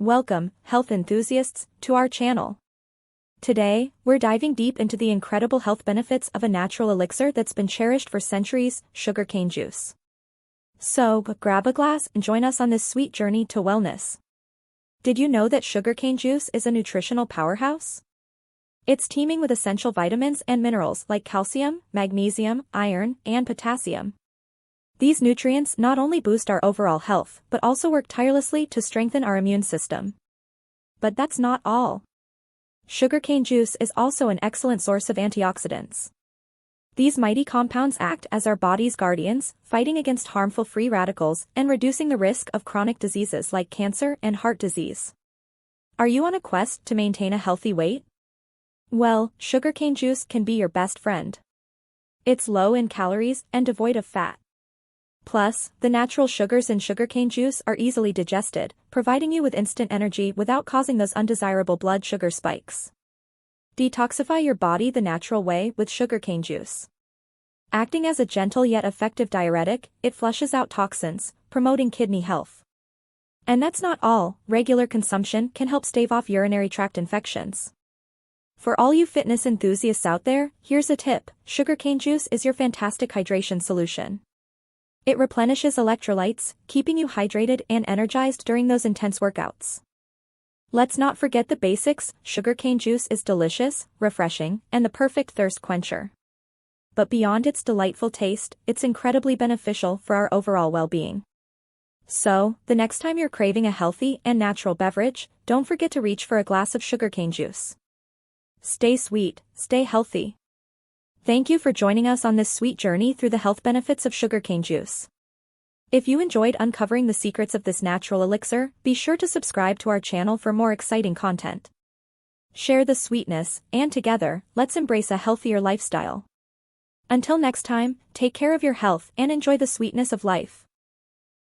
Welcome, health enthusiasts, to our channel. Today, we're diving deep into the incredible health benefits of a natural elixir that's been cherished for centuries, sugarcane juice. So, grab a glass and join us on this sweet journey to wellness. Did you know that sugarcane juice is a nutritional powerhouse? It's teeming with essential vitamins and minerals like calcium, magnesium, iron, and potassium. These nutrients not only boost our overall health but also work tirelessly to strengthen our immune system. But that's not all. Sugarcane juice is also an excellent source of antioxidants. These mighty compounds act as our body's guardians, fighting against harmful free radicals and reducing the risk of chronic diseases like cancer and heart disease. Are you on a quest to maintain a healthy weight? Well, sugarcane juice can be your best friend. It's low in calories and devoid of fat. Plus, the natural sugars in sugarcane juice are easily digested, providing you with instant energy without causing those undesirable blood sugar spikes. Detoxify your body the natural way with sugarcane juice. Acting as a gentle yet effective diuretic, it flushes out toxins, promoting kidney health. And that's not all, regular consumption can help stave off urinary tract infections. For all you fitness enthusiasts out there, here's a tip: sugarcane juice is your fantastic hydration solution. It replenishes electrolytes, keeping you hydrated and energized during those intense workouts. Let's not forget the basics: sugarcane juice is delicious, refreshing, and the perfect thirst quencher. But beyond its delightful taste, it's incredibly beneficial for our overall well-being. So, the next time you're craving a healthy and natural beverage, don't forget to reach for a glass of sugarcane juice. Stay sweet, stay healthy. Thank you for joining us on this sweet journey through the health benefits of sugarcane juice. If you enjoyed uncovering the secrets of this natural elixir, be sure to subscribe to our channel for more exciting content. Share the sweetness, and together, let's embrace a healthier lifestyle. Until next time, take care of your health and enjoy the sweetness of life.